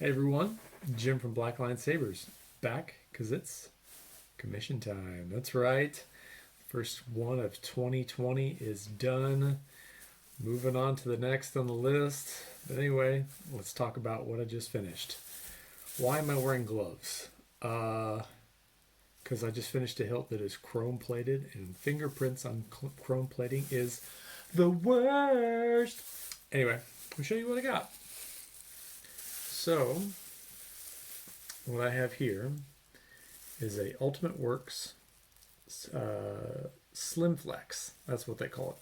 Hey everyone, Jim from Black Line Sabers, back because it's commission time. That's right. First one of 2020 is done. Moving on to the next on the list. But anyway, let's talk about what I just finished. Why am I wearing gloves? Because I just finished a hilt that is chrome plated, and fingerprints on chrome plating is the worst. Anyway, I'll show you what I got. So, what I have here is a Ultimate Works Slimflex. That's what they call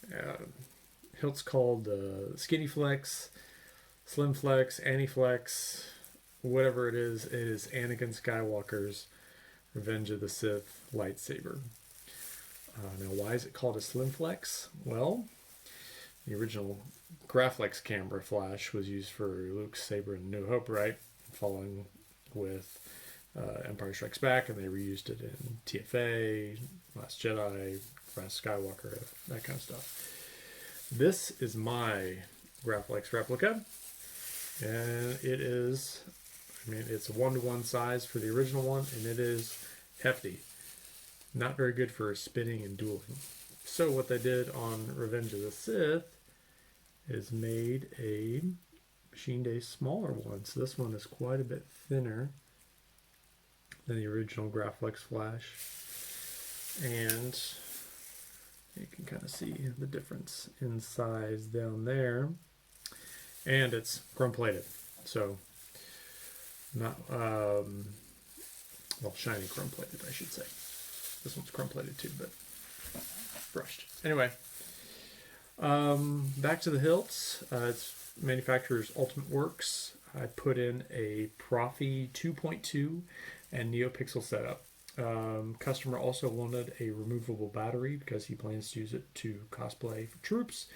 it. Hilt's called Skinny Flex, Slimflex, Aniflex, whatever it is Anakin Skywalker's Revenge of the Sith lightsaber. Now, why is it called a Slimflex? Well, the original Graflex camera flash was used for Luke's saber in New Hope, right? Following with Empire Strikes Back, and they reused it in TFA, Last Jedi, Rise of Skywalker, that kind of stuff. This is my Graflex replica, and it is, it's a 1-to-1 size for the original one, and it is hefty. Not very good for spinning and dueling. So what they did on Revenge of the Sith is made a machined a smaller one. So this one is quite a bit thinner than the original Graflex Flash. And you can kind of see the difference in size down there. And it's chrome plated. So not, well, shiny chrome plated, I should say. This one's chrome plated too, but brushed. Anyway, back to the hilts. It's manufacturer's Ultimate Works. I put in a Proffieboard 2.2 and Neopixel setup. Customer also wanted a removable battery because he plans to use it to cosplay for troops.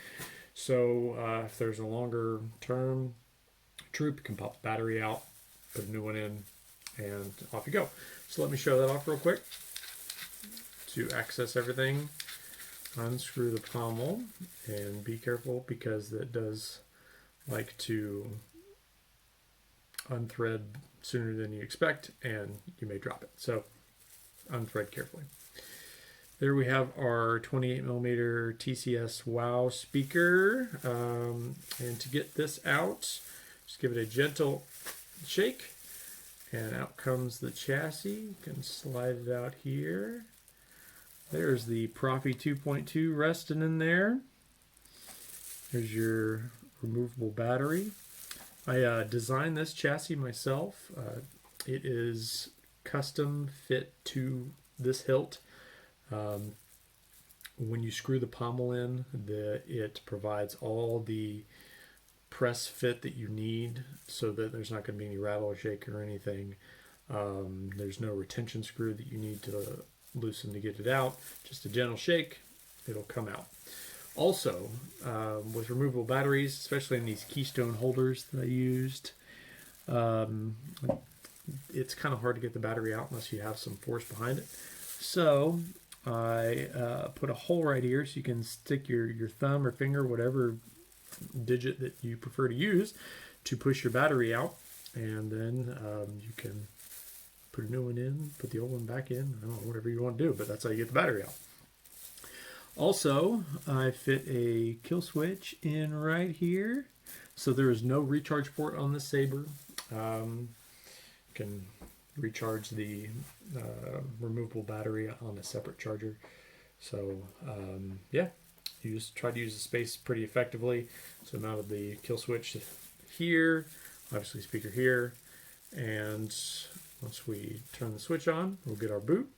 So if there's a longer term troop, you can pop the battery out, put a new one in, and off you go. So let me show that off real quick. To access everything, unscrew the pommel, and be careful because it does like to unthread sooner than you expect, and you may drop it. So unthread carefully. There we have our 28mm TCS WOW speaker, and to get this out, just give it a gentle shake, and out comes the chassis. You can slide it out here. There's the Proffieboard 2.2 resting in there. There's your removable battery. I designed this chassis myself. It is custom fit to this hilt. When you screw the pommel in, it provides all the press fit that you need so that there's not going to be any rattle or shake or anything. There's no retention screw that you need to loosen to get it out. Just a gentle shake, it'll come out. Also, with removable batteries, especially in these keystone holders that I used, it's kind of hard to get the battery out unless you have some force behind it. So I put a hole right here so you can stick your thumb or finger, whatever digit that you prefer to use, to push your battery out, and then you can put a new one in, put the old one back in, I don't know, whatever you want to do, but that's how you get the battery out. Also, I fit a kill switch in right here. So there is no recharge port on this saber. You can recharge the removable battery on a separate charger. So yeah, you just try to use the space pretty effectively. So I mounted the kill switch here, obviously speaker here, and once we turn the switch on, we'll get our boot.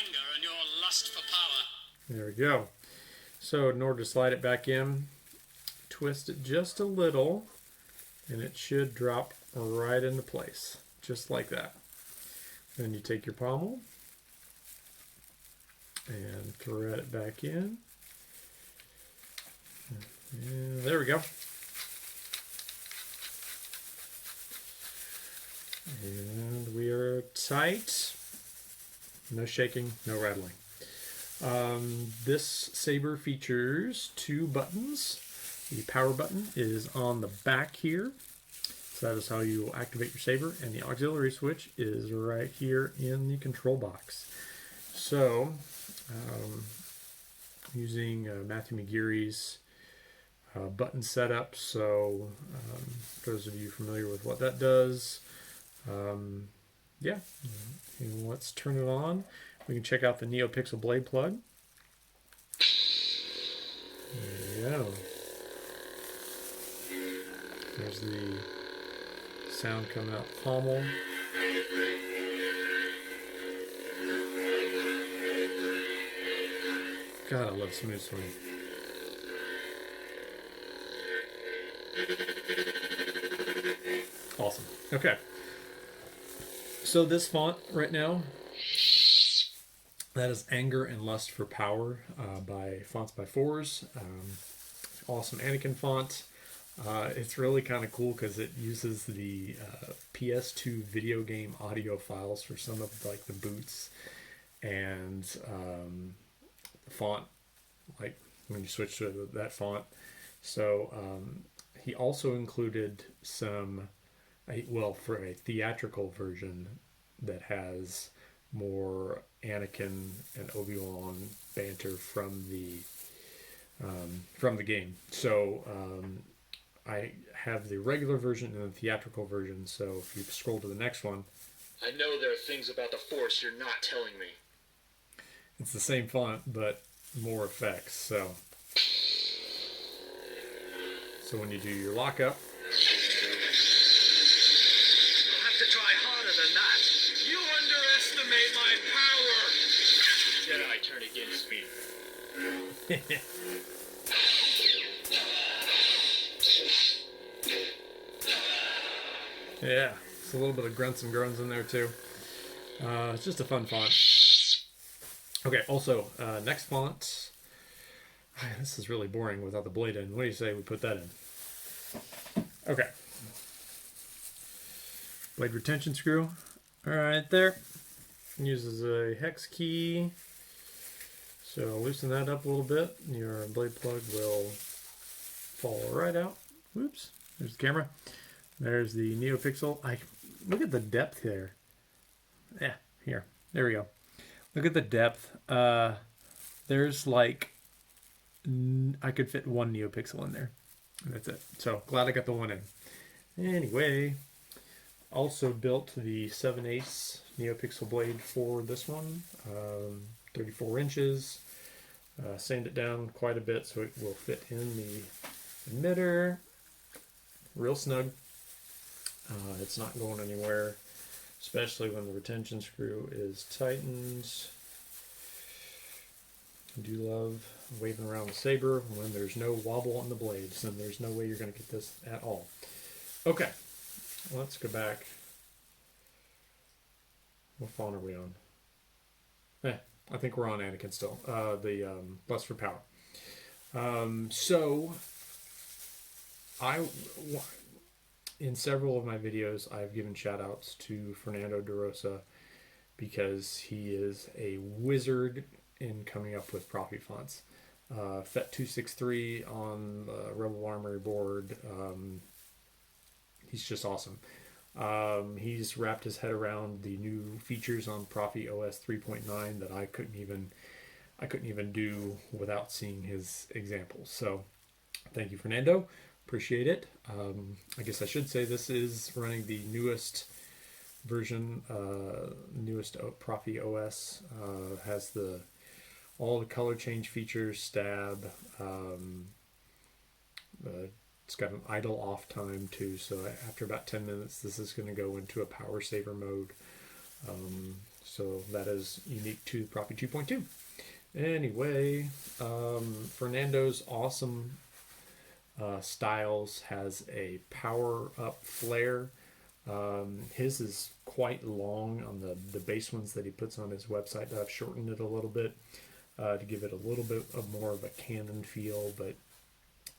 Anger and your lust for power. There we go. So in order to slide it back in, twist it just a little, and it should drop right into place, just like that. Then you take your pommel and thread it back in. And there we go. And we are tight. No shaking, no rattling. This saber features 2 buttons. The power button is on the back here. So that is how you activate your saber, and the auxiliary switch is right here in the control box. So, using Matthew McGeary's button setup. So, those of you familiar with what that does, yeah, and let's turn it on. We can check out the Neopixel blade plug. There you go. There's the sound coming out the pommel. God, I love smooth swing. Awesome. Okay. So this font right now, that is Anger and Lust for Power by Fonts by Fours. Awesome Anakin font. It's really kind of cool because it uses the PS2 video game audio files for some of like the boots and the font, like when you switch to that font. So he also included some, well, for a theatrical version that has more Anakin and Obi-Wan banter from the game. So I have the regular version and the theatrical version. So if you scroll to the next one, I know there are things about the Force you're not telling me. it's the same font but more effects. So when you do your lockup, You'll have to try harder than that. You underestimate my power. Jedi turn against me. yeah, it's a little bit of grunts and groans in there too. It's just a fun font. Okay, also, next font. This is really boring without the blade in. What do you say we put that in? Okay. Blade retention screw. Alright, there. Uses a hex key. So loosen that up a little bit. Your blade plug will fall right out. Whoops. There's the camera. There's the Neopixel. Look at the depth there. Yeah, here. There we go. Look at the depth. There's like, I could fit one Neopixel in there. And that's it. So glad I got the one in. Anyway, also built the 7/8 Neopixel blade for this one. 34 inches. Sand it down quite a bit so it will fit in the emitter. Real snug. It's not going anywhere, especially when the retention screw is tightened. I do love waving around the saber when there's no wobble on the blades, and there's no way you're going to get this at all. Okay, let's go back. What font are we on? I think we're on Anakin still. The Lust for Power. So, in several of my videos, I've given shout outs to Fernando de Rosa because he is a wizard in coming up with Proffi fonts. FET263 on the Rebel Armory board. He's just awesome. He's wrapped his head around the new features on Proffi OS 3.9 that I couldn't even do without seeing his examples. So thank you, Fernando. Appreciate it. I guess I should say this is running the newest version, newest Proffi OS. Has all the color change features, stab. It's got an idle off time too, so after about 10 minutes this is going to go into a power saver mode. So that is unique to Proffi 2.2. Anyway, Fernando's awesome styles has a power up flare. His is quite long on the base ones that he puts on his website. I've shortened it a little bit to give it a little bit of more of a Canon feel, but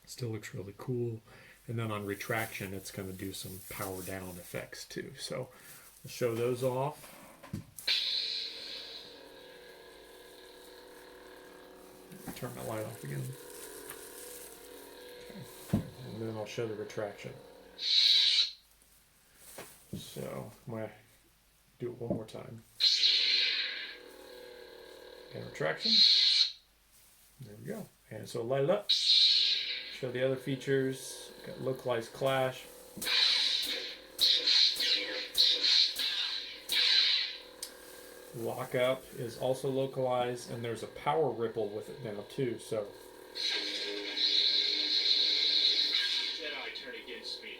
still looks really cool. And then on retraction, it's going to do some power down effects too. So I'll show those off. Turn that light off again. Okay. And then I'll show the retraction. So I'm going to do it one more time. And retraction. There we go. And so light it up. Show the other features. Got localized clash. Lockup is also localized, and there's a power ripple with it now too. So Jedi turn against me.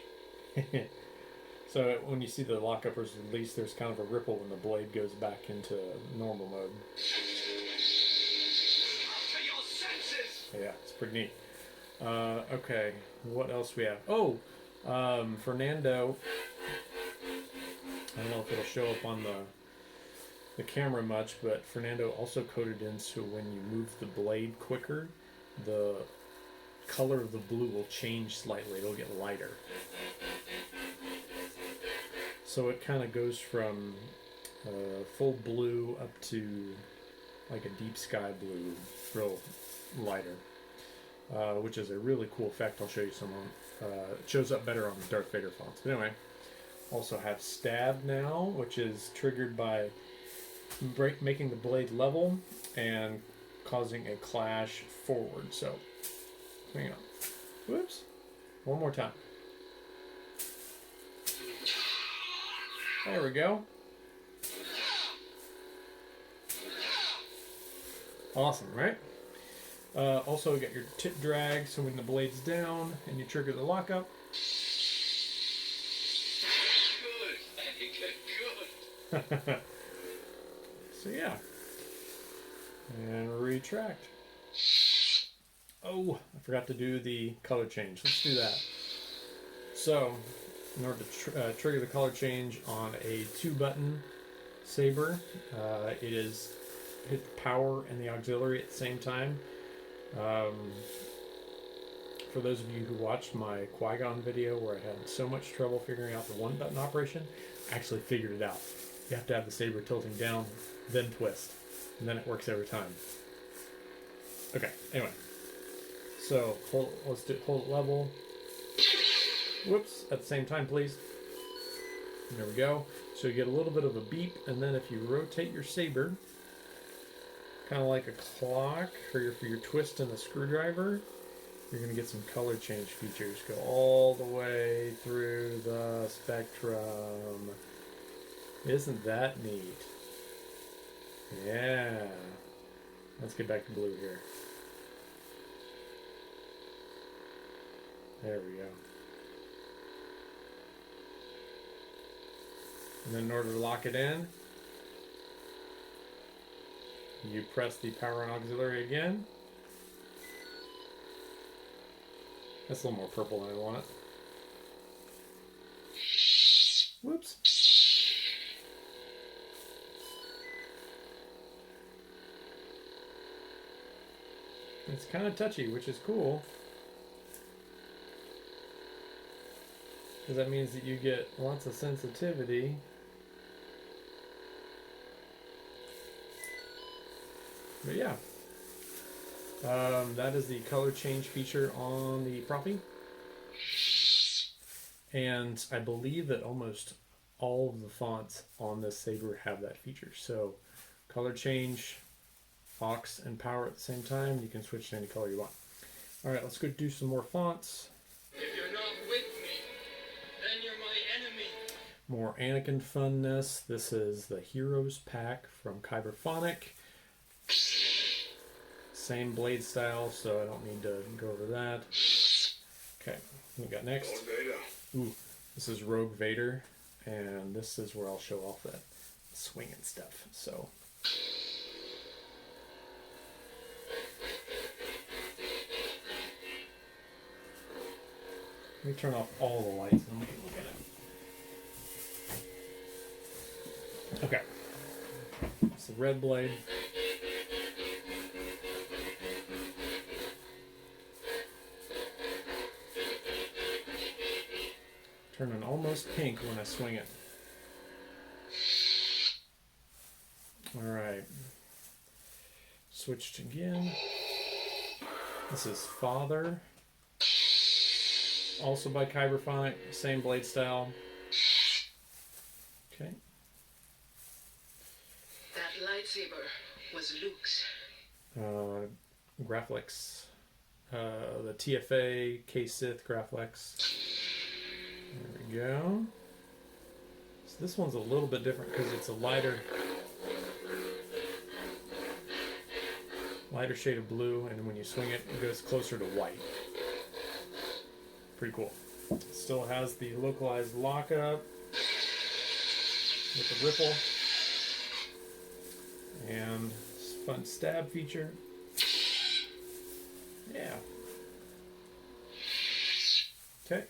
so when you see the lockup is released, there's kind of a ripple when the blade goes back into normal mode. To your senses. Yeah, it's pretty neat. Okay, what else we have? Oh, Fernando. I don't know if it'll show up on the camera much, but Fernando also coded in so when you move the blade quicker, the color of the blue will change slightly. It'll get lighter. So it kind of goes from full blue up to like a deep sky blue, real lighter, which is a really cool effect. I'll show you some. It shows up better on the Darth Vader fonts. But anyway, also have stab now, which is triggered by making the blade level and causing a clash forward. So, hang on. Whoops. One more time. There we go. Awesome, right? Also, you got your tip drag, so when the blade's down and you trigger the lockup. Good. Good. So yeah. And retract. Oh, I forgot to do the color change. Let's do that. So, in order to trigger the color change on a 2-button saber, it is hit the power and the auxiliary at the same time. For those of you who watched my Qui-Gon video where I had so much trouble figuring out the 1-button operation, I actually figured it out. You have to have the saber tilting down, then twist, and then it works every time. Okay, anyway. So, hold it level. Whoops, at the same time, please. There we go. So you get a little bit of a beep, and then if you rotate your saber, kind of like a clock for your twist and the screwdriver, you're going to get some color change features. Go all the way through the spectrum. Isn't that neat? Yeah. Let's get back to blue here. There we go. And then in order to lock it in, you press the power and auxiliary again. That's a little more purple than I want it. Whoops. It's kind of touchy, which is cool. Because that means that you get lots of sensitivity. But yeah. That is the color change feature on the Proffi. And I believe that almost all of the fonts on this saber have that feature. So color change, aux and power at the same time. You can switch to any color you want. Alright, let's go do some more fonts. If you're not with me, then you're my enemy. More Anakin funness. This is the Heroes pack from Kyberphonic. Same blade style, so I don't need to go over that. Okay, we got next. Ooh, this is Rogue Vader, and this is where I'll show off that swinging stuff. So. Let me turn off all the lights and we can look at it. Okay. It's the red blade. Turning almost pink when I swing it. Alright. Switched again. This is Father. Also by Kyberphonic, same blade style. Okay. That lightsaber was Luke's. Graphics. The TFA K-Sith Graphics. There we go. So this one's a little bit different because it's a lighter shade of blue, and when you swing it, it goes closer to white. Pretty cool. Still has the localized lockup with the ripple and fun stab feature. Yeah. Okay.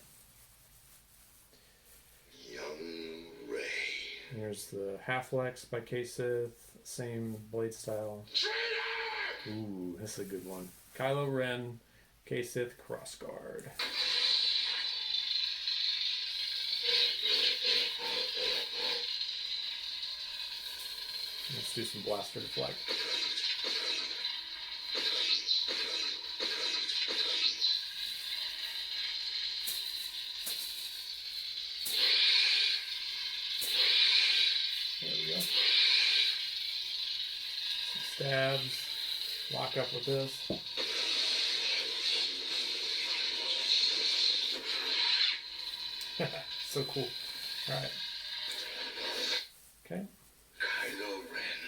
Young Rey. Here's the Half-Flex by K-Sith. Same blade style. Ooh, this is a good one. Kylo Ren, K-Sith Crossguard. Let's do some blaster deflect. There we go. Some stabs. Lock up with this. So cool. Alright. Okay. Kylo Ren.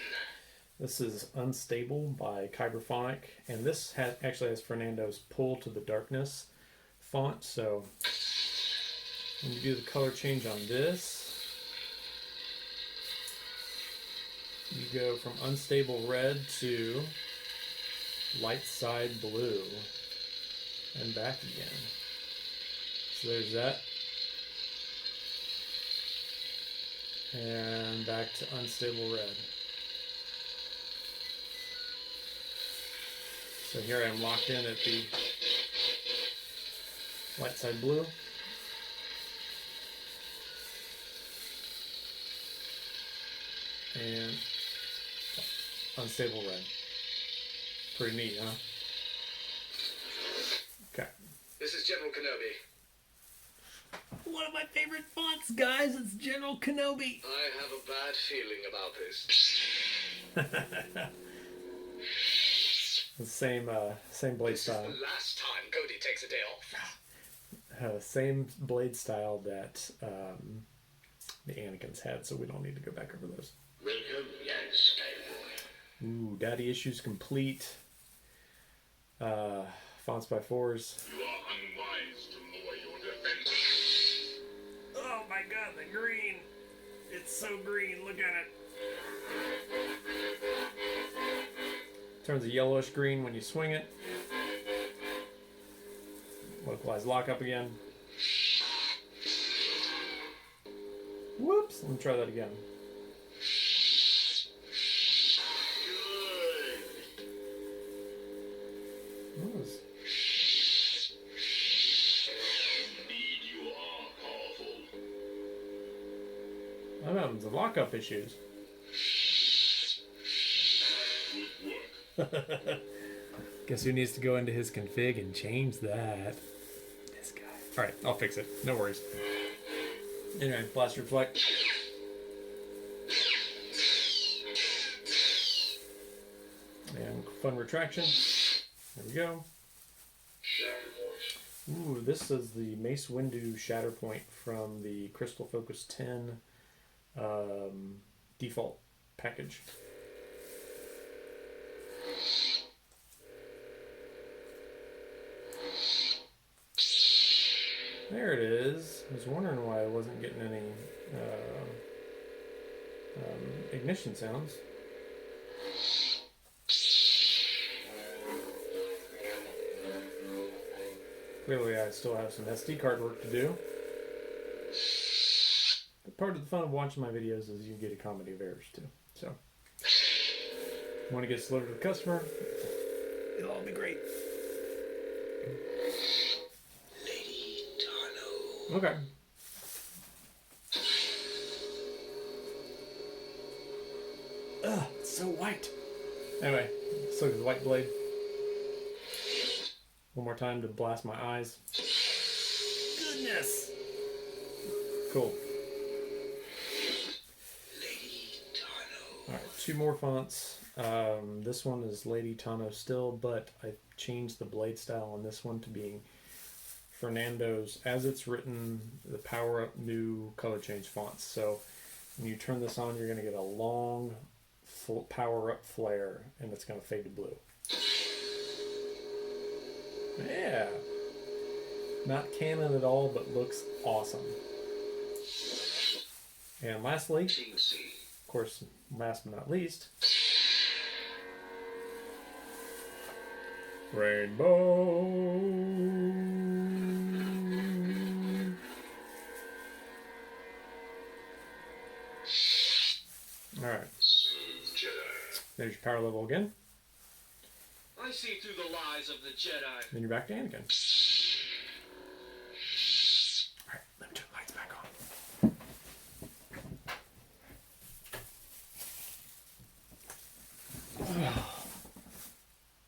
This is Unstable by Kyberphonic, and this actually has Fernando's Pull to the Darkness font, so when you do the color change on this, you go from Unstable Red to Light Side Blue and back again. So there's that. And back to Unstable Red. So here I am locked in at the Light Side Blue. And Unstable Red. Pretty neat, huh? Okay. This is General Kenobi. One of my favorite fonts, guys. It's General Kenobi. I have a bad feeling about this. The same blade style. This is the last time Cody takes a day off. Same blade style that the Anakins had, so we don't need to go back over those. Welcome, young Skywalker. Ooh, Daddy Issues Complete. Fonts by Fours. You are unwise to lower your defense. Oh my god, the green! It's so green, look at it. Turns a yellowish green when you swing it. Localized lockup again. Whoops, let me try that again. Indeed, you are powerful. I'm having some lockup issues. Good work. Guess who needs to go into his config and change that? This guy. Alright, I'll fix it. No worries. Anyway, blast reflect. And fun retraction. There we go. Ooh, this is the Mace Windu Shatterpoint from the Crystal Focus 10 default package. There it is. I was wondering why I wasn't getting any ignition sounds. Clearly I still have some SD card work to do. But part of the fun of watching my videos is you get a comedy of errors too. So, when it gets delivered to the customer, it'll all be great. Lady Tarno. Okay. Ugh, it's so white. Anyway, let's look at the white blade. One more time to blast my eyes. Goodness! Cool. Alright, two more fonts. This one is Lady Tano still, but I changed the blade style on this one to being Fernando's, as it's written, the Power Up new color change fonts. So when you turn this on, you're going to get a long Power Up flare, and it's going to fade to blue. Yeah. Not canon at all, but looks awesome. And lastly, of course, last but not least, Rainbow. Alright. There's your power level again. I see through the lies of the Jedi. Then you're back to Anakin. Alright, let me turn the lights back on.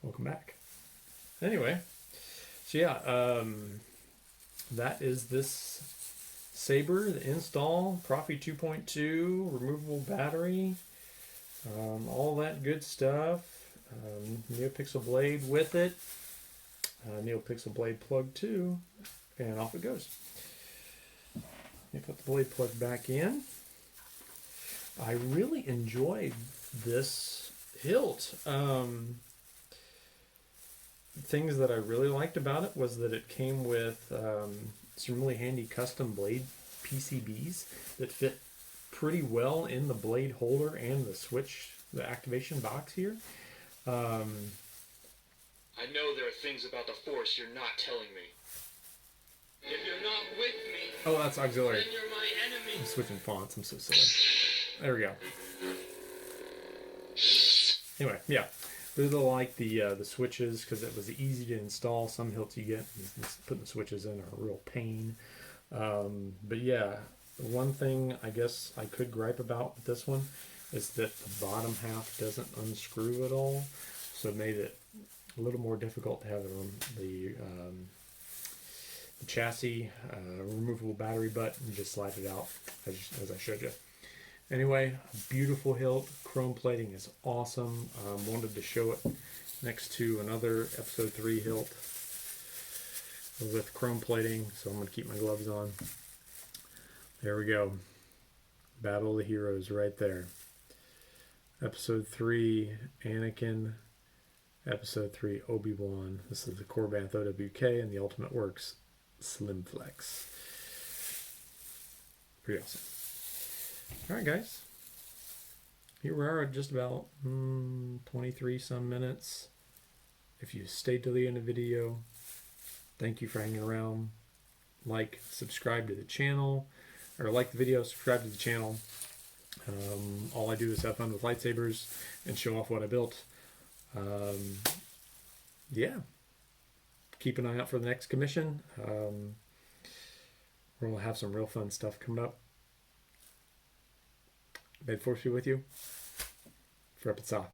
Welcome back. Anyway, so yeah, that is this saber, the install, Proffieboard 2.2, removable battery, all that good stuff. Neopixel blade with it, Neopixel blade plug too, and off it goes. Let me put the blade plug back in. I really enjoyed this hilt. Things that I really liked about it was that it came with some really handy custom blade PCBs that fit pretty well in the blade holder and the switch, the activation box here. I know there are things about the Force you're not telling me. If you're not with me, oh, that's auxiliary. then you're my enemy. I'm switching fonts. I'm so silly. There we go. Anyway, yeah, really like the switches because it was easy to install. Some hilts you get putting the switches in are a real pain. But yeah, one thing I guess I could gripe about with this one is that the bottom half doesn't unscrew at all, so it made it a little more difficult to have the chassis removable battery butt and just slide it out as I showed you. Anyway, beautiful hilt. Chrome plating is awesome. Wanted to show it next to another episode 3 hilt with chrome plating, so I'm going to keep my gloves on. There we go. Battle of the Heroes right there. Episode 3, Anakin. Episode 3, Obi-Wan. This is the Corbanth OWK and the Ultimate Works Slimflex. Pretty awesome. Alright guys. Here we are at just about 23 some minutes. If you stayed till the end of the video, thank you for hanging around. Like, subscribe to the channel, or like the video, subscribe to the channel. All I do is have fun with lightsabers and show off what I built. Yeah. Keep an eye out for the next commission. We're going to have some real fun stuff coming up. May the Force be with you. Vrepit Sa.